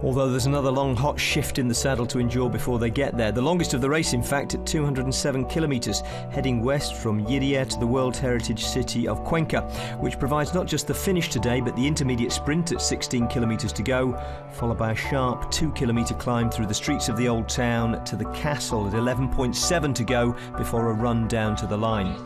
Although there's another long hot shift in the saddle to endure before they get there. The longest of the race, in fact, at 207 kilometres, heading west from Yiria to the World Heritage City of Cuenca, which provides not just the finish today, but the intermediate sprint at 16 kilometres to go, followed by a sharp 2-kilometre climb through the streets of the old town to the castle at 11.7 to go before a run down to the line.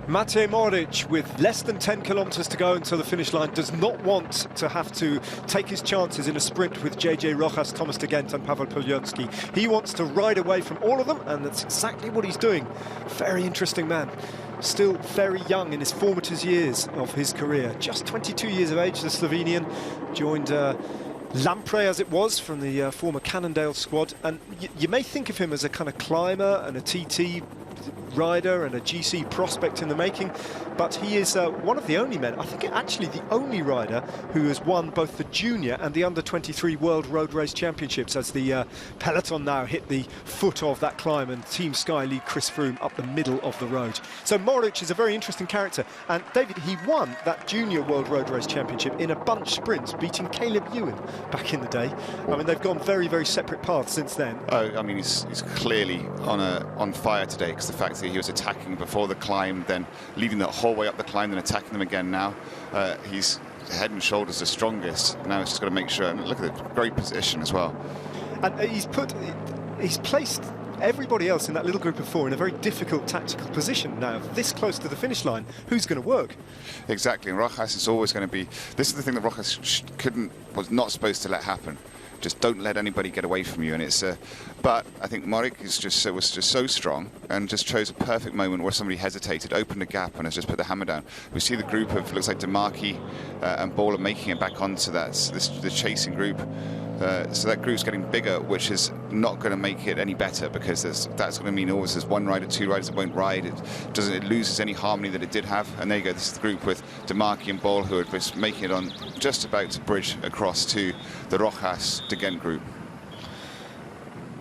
Matej Mohoric, with less than 10 kilometres to go until the finish line, does not want to have to take his chances in a sprint with JJ Rojas, Thomas de Gendt and Pavel Polionsky. He wants to ride away from all of them, and that's exactly what he's doing. Very interesting man. Still very young in his formative years of his career. Just 22 years of age, the Slovenian. Joined Lampre, as it was, from the former Cannondale squad. And you may think of him as a kind of climber and a TT rider and a GC prospect in the making, but he is one of the only men, I think actually the only rider, who has won both the junior and the under-23 World Road Race Championships, as the peloton now hit the foot of that climb and Team Sky lead Chris Froome up the middle of the road. So Mohoric is a very interesting character, and David, he won that junior World Road Race Championship in a bunch sprint, beating Caleb Ewan back in the day. I mean, they've gone very, very separate paths since then. Oh, I mean, he's clearly on fire today, because the fact that he was attacking before the climb, then leading the whole way up the climb, then attacking them again now. He's head and shoulders the strongest. Now he's just got to make sure, and look at the great position as well. And he's placed everybody else in that little group of four in a very difficult tactical position now, this close to the finish line. Who's going to work? Exactly, and Rojas is always going to be, this is the thing that Rojas was not supposed to let happen. Just don't let anybody get away from you, and it's. But I think Mohoric was just so strong, and just chose a perfect moment where somebody hesitated, opened a gap, and has just put the hammer down. We see the group of, looks like Demarchi and Ball are making it back onto the chasing group. So that group's getting bigger, which is not going to make it any better, because that's going to mean always there's one rider, two riders that won't ride. It loses any harmony that it did have. And there you go, this is the group with Demarchi and Ball, who are just making it on, just about to bridge across to the Rojas de Gendt group.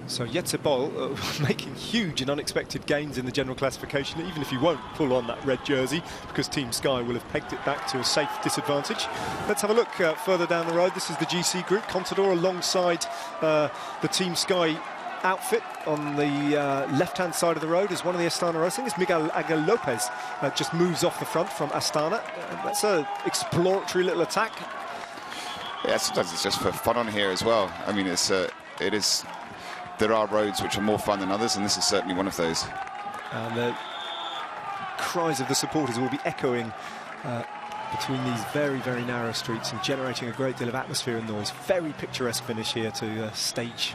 So Jetse Bol making huge and unexpected gains in the general classification, even if he won't pull on that red jersey, because Team Sky will have pegged it back to a safe disadvantage. Let's have a look further down the road. This is the GC group. Contador alongside the Team Sky outfit on the left-hand side of the road is one of the Astana Racing. It's Miguel Angel Lopez just moves off the front from Astana. That's an exploratory little attack. Yeah, sometimes it's just for fun on here as well. I mean, it is. There are roads which are more fun than others, and this is certainly one of those. And the cries of the supporters will be echoing between these very, very narrow streets and generating a great deal of atmosphere and noise. Very picturesque finish here to stage,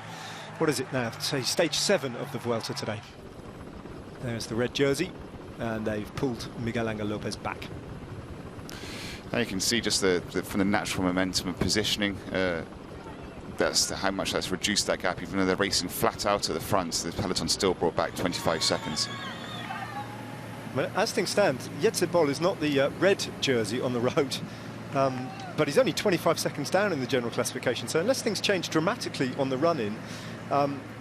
what is it now? Say stage 7 of the Vuelta today. There's the red jersey, and they've pulled Miguel Angel Lopez back. Now you can see just from the natural momentum of positioning, that's how much that's reduced that gap. Even though they're racing flat out at the front, the peloton still brought back 25 seconds. Well, as things stand, Jetse Bol is not the red jersey on the road, but he's only 25 seconds down in the general classification. So unless things change dramatically on the run-in,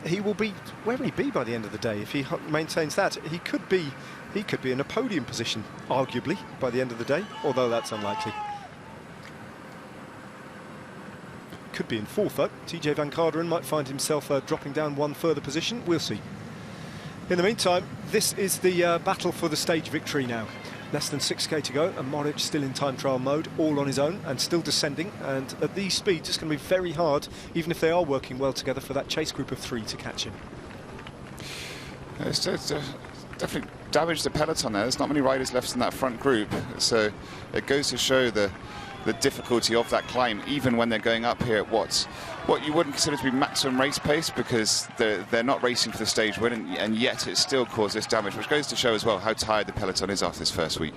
he will be, where will he be by the end of the day? If he maintains that, he could be in a podium position, arguably, by the end of the day, although that's unlikely. Could be in fourth, though. TJ Van Garderen might find himself dropping down one further position. We'll see. In the meantime, this is the battle for the stage victory now. Less than 6k to go, and Mohoric still in time trial mode, all on his own, and still descending. And at these speeds, it's going to be very hard, even if they are working well together, for that chase group of 3 to catch him. It's definitely damaged the peloton there. There's not many riders left in that front group, so it goes to show the difficulty of that climb, even when they're going up here at what you wouldn't consider to be maximum race pace, because they're not racing for the stage win, and yet it still caused this damage, which goes to show as well how tired the peloton is after this first week.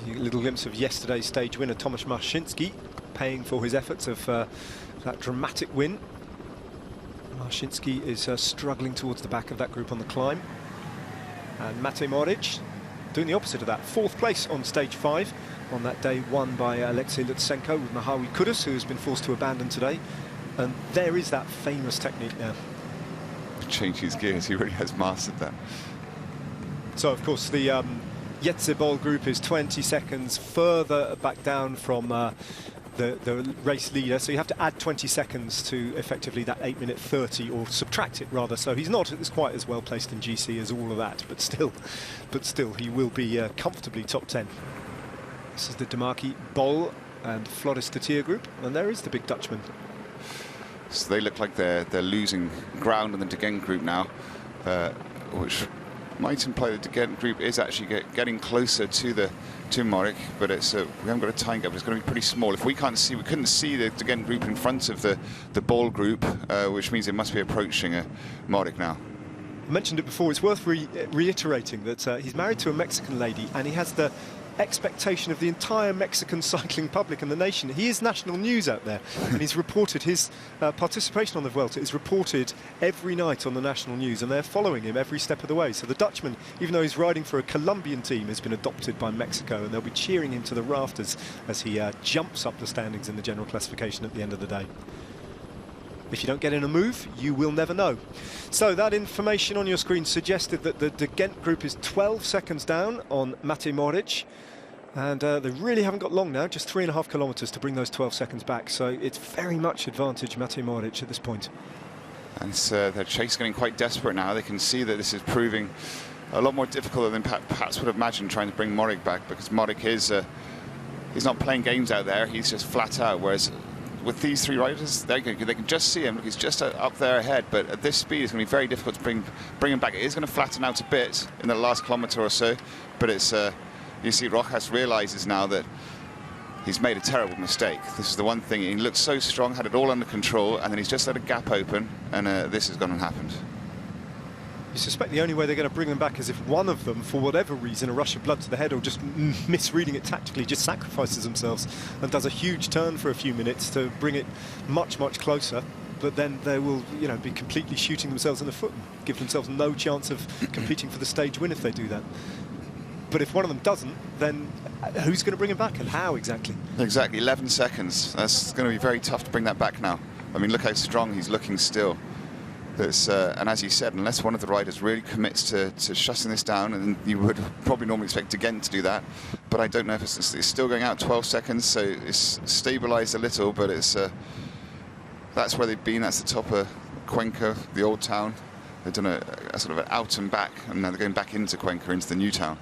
A little glimpse of yesterday's stage winner Tomasz Marszynski paying for his efforts of that dramatic win. Marszynski is struggling towards the back of that group on the climb, and Matej Mohoric doing the opposite of that. 4th place on stage 5 on that day, won by Alexei Lutsenko with Mojave Kudus, who has been forced to abandon today. And there is that famous technique now. Change his gears, he really has mastered that. So, of course, the Bol group is 20 seconds further back down from the race leader, so you have to add 20 seconds to effectively that 8:30 or subtract it rather. So he's not quite as well placed in GC as all of that, but still he will be comfortably top 10. This is the Demarchi, Bol and Floris de Tier group, and there is the big Dutchman. So they look like they're losing ground in the De Gent group now, which might imply the De Gent group is actually getting closer to Morik, but it's we haven't got a time gap. It's going to be pretty small. If we couldn't see the De Gent group in front of the Bol group, which means it must be approaching Morik now. I mentioned it before. It's worth reiterating that he's married to a Mexican lady, and he has the expectation of the entire Mexican cycling public and the nation. He is national news out there, and he's reported his participation on the Vuelta is reported every night on the national news, and they're following him every step of the way. So the Dutchman, even though he's riding for a Colombian team, has been adopted by Mexico, and they'll be cheering him to the rafters as he jumps up the standings in the general classification at the end of the day. If you don't get in a move, you will never know. So that information on your screen suggested that the De Gent group is 12 seconds down on Matej Mohoric. And they really haven't got long now, just 3.5 kilometres to bring those 12 seconds back. So it's very much advantage Matej Mohoric at this point. And their chase getting quite desperate now. They can see that this is proving a lot more difficult than perhaps would have imagined, trying to bring Morik back, because Morik is he's not playing games out there. He's just flat out. Whereas with these three riders, they can just see him. Look, he's just up there ahead, but at this speed, it's going to be very difficult to bring him back. It is going to flatten out a bit in the last kilometre or so, but it's. You see, Rojas realises now that he's made a terrible mistake. This is the one thing. He looked so strong, had it all under control, and then he's just let a gap open, and this has gone and happened. You suspect the only way they're going to bring them back is if one of them, for whatever reason, a rush of blood to the head or just misreading it tactically, just sacrifices themselves and does a huge turn for a few minutes to bring it much, much closer. But then they will, be completely shooting themselves in the foot and give themselves no chance of competing for the stage win if they do that. But if one of them doesn't, then who's going to bring him back and how exactly? Exactly, 11 seconds. That's going to be very tough to bring that back now. I mean, look how strong he's looking still. And as you said, unless one of the riders really commits to shutting this down, and you would probably normally expect De Gent to do that, but I don't know if it's still going out 12 seconds, so it's stabilised a little, but it's that's where they've been. That's the top of Cuenca, the old town. They've done a sort of an out and back, and now they're going back into Cuenca, into the new town.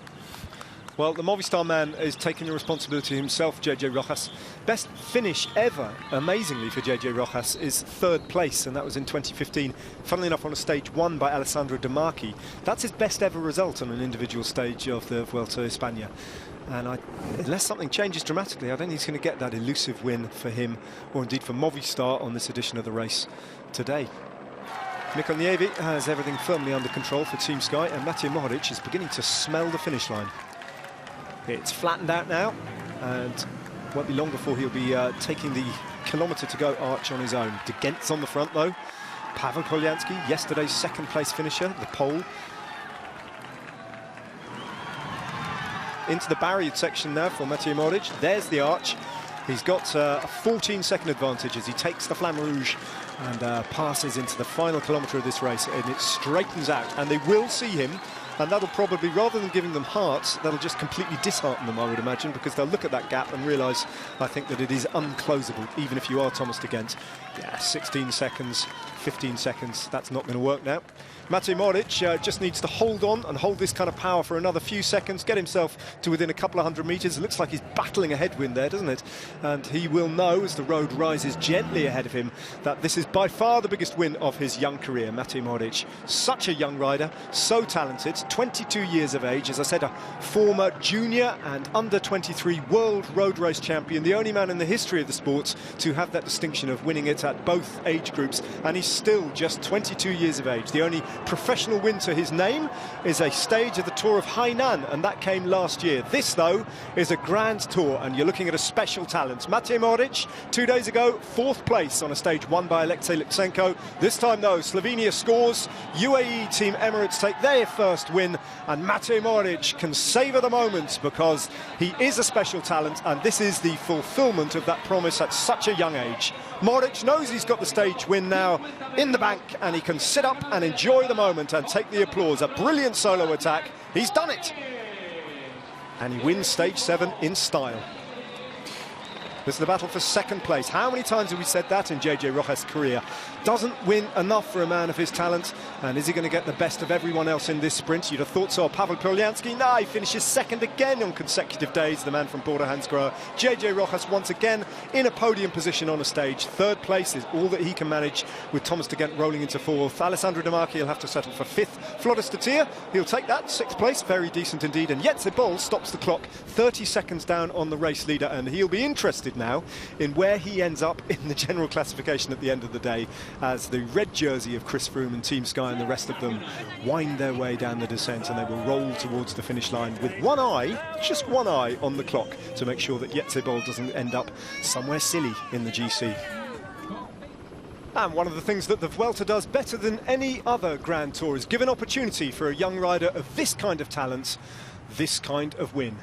Well, the Movistar man is taking the responsibility himself, JJ Rojas. Best finish ever, amazingly, for JJ Rojas is 3rd place, and that was in 2015. Funnily enough, on a stage won by Alessandro Demarchi. That's his best ever result on an individual stage of the Vuelta a España. And unless something changes dramatically, I don't think he's going to get that elusive win for him, or indeed for Movistar, on this edition of the race today. Mikko Nievi has everything firmly under control for Team Sky, and Matej Mohoric is beginning to smell the finish line. It's flattened out now, and won't be long before he'll be taking the kilometre-to-go arch on his own. De Gent's on the front, though. Pavel Polyansky, yesterday's 2nd place finisher, the pole. Into the barrier section now for Matej Mohoric. There's the arch. He's got a 14-second advantage as he takes the Flamme Rouge and passes into the final kilometre of this race, and it straightens out, and they will see him. And that'll probably, rather than giving them hearts, that'll just completely dishearten them, I would imagine, because they'll look at that gap and realise, I think, that it is unclosable, even if you are Thomas de Gent. Yeah, 16 seconds, 15 seconds, that's not going to work now. Matej Mohoric just needs to hold on and hold this kind of power for another few seconds, get himself to within a couple of 100 metres. It looks like he's battling a headwind there, doesn't it? And he will know, as the road rises gently ahead of him, that this is by far the biggest win of his young career. Matej Mohoric, such a young rider, so talented, 22 years of age, as I said, a former junior and under-23 world road race champion, the only man in the history of the sport to have that distinction of winning it at both age groups, and he's still just 22 years of age. The only professional win to his name is a stage of the Tour of Hainan, and that came last year. This, though, is a grand tour, and you're looking at a special talent. Matej Mohoric, 2 days ago, 4th place on a stage won by Alexei Lutsenko. This time, though, Slovenia scores. UAE Team Emirates take their first win, and Matej Mohoric can savour the moment because he is a special talent, and this is the fulfilment of that promise at such a young age. Mohoric knows he's got the stage win now in the bank, and he can sit up and enjoy the moment and take the applause. A brilliant solo attack. He's done it. and he wins stage 7 in style. This is the battle for second place. How many times have we said that in JJ Rojas' career? Doesn't win enough for a man of his talent. And is he going to get the best of everyone else in this sprint? You'd have thought so. Pavel Polyansky, no, he finishes second again on consecutive days, the man from Border Hansgrohe. JJ Rojas once again in a podium position on a stage. Third place is all that he can manage, with Thomas de Gendt rolling into fourth. Alessandro De Marchi will have to settle for fifth. Floris de Tier, he'll take that, sixth place, very decent indeed. And Jetse Bol stops the clock, 30 seconds down on the race leader, and he'll be interested now in where he ends up in the general classification at the end of the day, as the red jersey of Chris Froome and Team Sky and the rest of them wind their way down the descent, and they will roll towards the finish line with one eye, just one eye on the clock, to make sure that Jetse Bol doesn't end up somewhere silly in the GC. And one of the things that the Vuelta does better than any other Grand Tour is give an opportunity for a young rider of this kind of talent, this kind of win.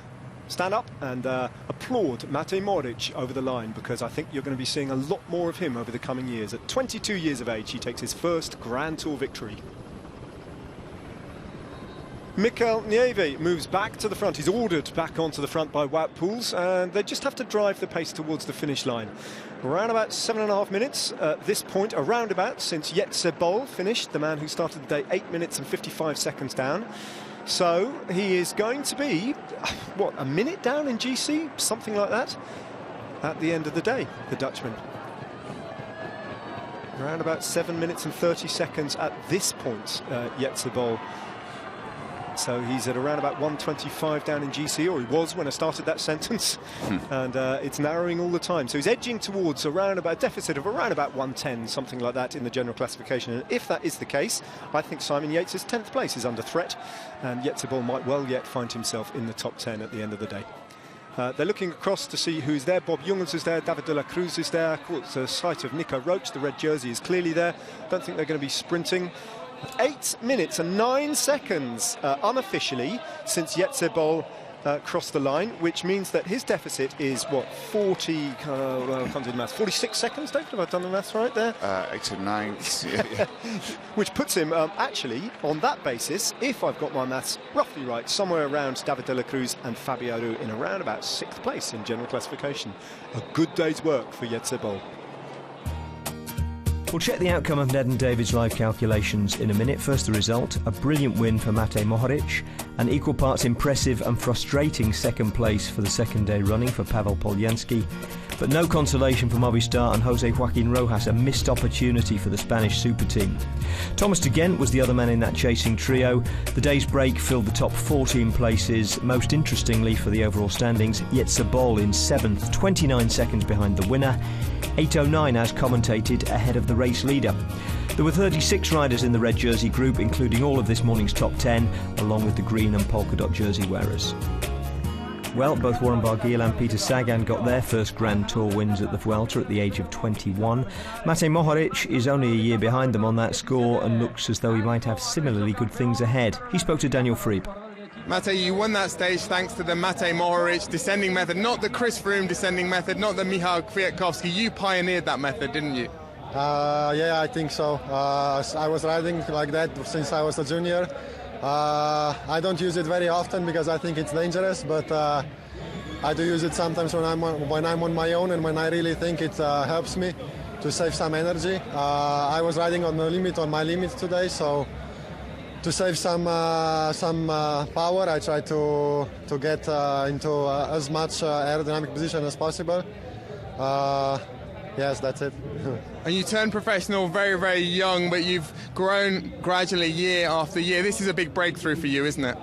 Stand up and applaud Matej Mohoric over the line, because I think you're going to be seeing a lot more of him over the coming years. At 22 years of age, he takes his first Grand Tour victory. Mikel Nieve moves back to the front. He's ordered back onto the front by Wout Poels, and they just have to drive the pace towards the finish line. Around about 7.5 minutes at this point, around about, since Jetse Bol finished, the man who started the day 8 minutes and 55 seconds down. So he is going to be, what, a minute down in GC? Something like that, at the end of the day, the Dutchman. Around about 7 minutes and 30 seconds at this point, Jetse Bol. So he's at around about 1:25 down in GC, or he was when I started that sentence. And it's narrowing all the time. So he's edging towards around about a deficit of around about 1:10, something like that in the general classification. And if that is the case, I think Simon Yates' 10th place is under threat, and Jetse Bol might well yet find himself in the top 10 at the end of the day. They're looking across to see who's there. Bob Jungels is there, David de la Cruz is there. Caught the sight of Nico Roach, the red jersey is clearly there. Don't think they're going to be sprinting. 8 minutes and 9 seconds unofficially since Jetse Bol crossed the line, which means that his deficit is, what, 40, I can't do the maths, 46 seconds, David, have I done the maths right there? 8 or 9. Yeah. Which puts him, actually, on that basis, if I've got my maths roughly right, somewhere around David de la Cruz and Fabio Aru in around about 6th place in general classification. A good day's work for Jetse Bol. We'll check the outcome of Ned and David's live calculations in a minute. First, the result: a brilliant win for Matej Mohoric, an equal parts impressive and frustrating second place for the second day running for Pavel Polyansky, but no consolation for Movistar and Jose Joaquin Rojas, a missed opportunity for the Spanish super team. Thomas de Gendt was the other man in that chasing trio. The day's break filled the top 14 places. Most interestingly for the overall standings, Jetse Bol in 7th, 29 seconds behind the winner, 8:09 as commentated, ahead of the race leader. There were 36 riders in the red jersey group, including all of this morning's top 10, along with the green and polka dot jersey wearers. Well, both Warren Barguil and Peter Sagan got their first Grand Tour wins at the Vuelta at the age of 21. Matej Mohoric is only a year behind them on that score and looks as though he might have similarly good things ahead. He spoke to Daniel Friebe. Matej, you won that stage thanks to the Matej Mohoric descending method, not the Chris Froome descending method, not the Michał Kwiatkowski. You pioneered that method, didn't you? Yeah, I think so. I was riding like that since I was a junior. I don't use it very often because I think it's dangerous, but I do use it sometimes when I'm on my own and when I really think it helps me to save some energy. I was riding on my limit today, so to save some power, I try to get into as much aerodynamic position as possible. Yes, that's it. And you turned professional very, very young, but you've grown gradually year after year. This is a big breakthrough for you, isn't it?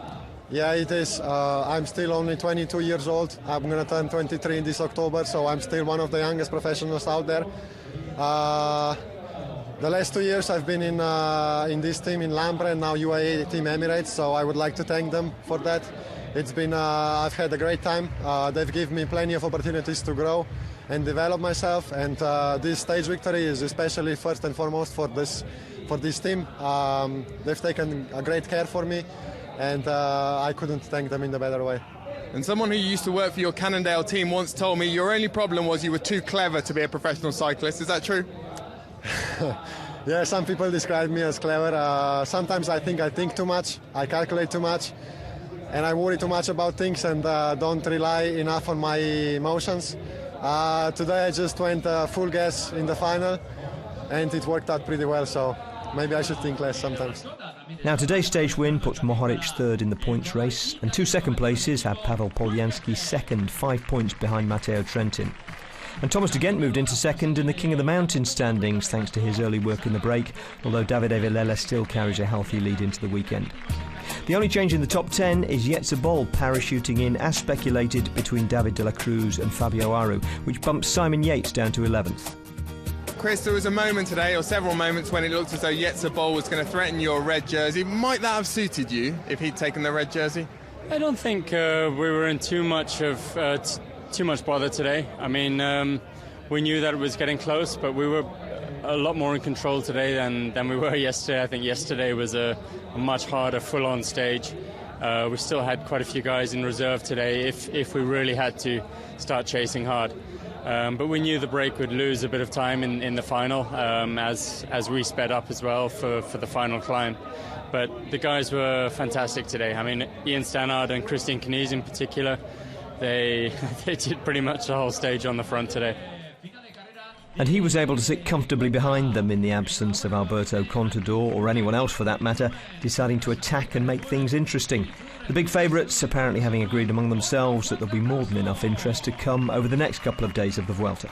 Yeah, it is. I'm still only 22 years old. I'm going to turn 23 in this October, so I'm still one of the youngest professionals out there. The last 2 years I've been in this team in Lampre and now UAE Team Emirates, so I would like to thank them for that. It's been, I've had a great time. They've given me plenty of opportunities to grow and develop myself, and this stage victory is especially first and foremost for this team. They've taken a great care for me, and I couldn't thank them in a better way. And someone who used to work for your Cannondale team once told me your only problem was you were too clever to be a professional cyclist. Is that true? Yeah, some people describe me as clever. Sometimes I think too much, I calculate too much. and I worry too much about things and don't rely enough on my emotions. Today I just went full gas in the final, and it worked out pretty well, so maybe I should think less sometimes. Now, today's stage win puts Mohoric third in the points race, and 2 second places have Pavel Poljanski second, 5 points behind Matteo Trentin. And Thomas de Gendt moved into second in the King of the Mountain standings thanks to his early work in the break, although Davide Villela still carries a healthy lead into the weekend. The only change in the top 10 is Jetse Bol parachuting in as speculated between David de la Cruz and Fabio Aru, which bumps Simon Yates down to 11th. Chris, there was a moment today, or several moments, when it looked as though Jetse Bol was going to threaten your red jersey. Might that have suited you if he'd taken the red jersey? I don't think we were in too much bother today. I mean, we knew that it was getting close, but we were a lot more in control today than we were yesterday. I think yesterday was a much harder, full-on stage. We still had quite a few guys in reserve today if we really had to start chasing hard. But we knew the break would lose a bit of time in the final as we sped up as well for the final climb. But the guys were fantastic today. I mean, Ian Stannard and Christian Knies in particular, they did pretty much the whole stage on the front today. And he was able to sit comfortably behind them in the absence of Alberto Contador, or anyone else for that matter, deciding to attack and make things interesting. The big favourites apparently having agreed among themselves that there'll be more than enough interest to come over the next couple of days of the Vuelta.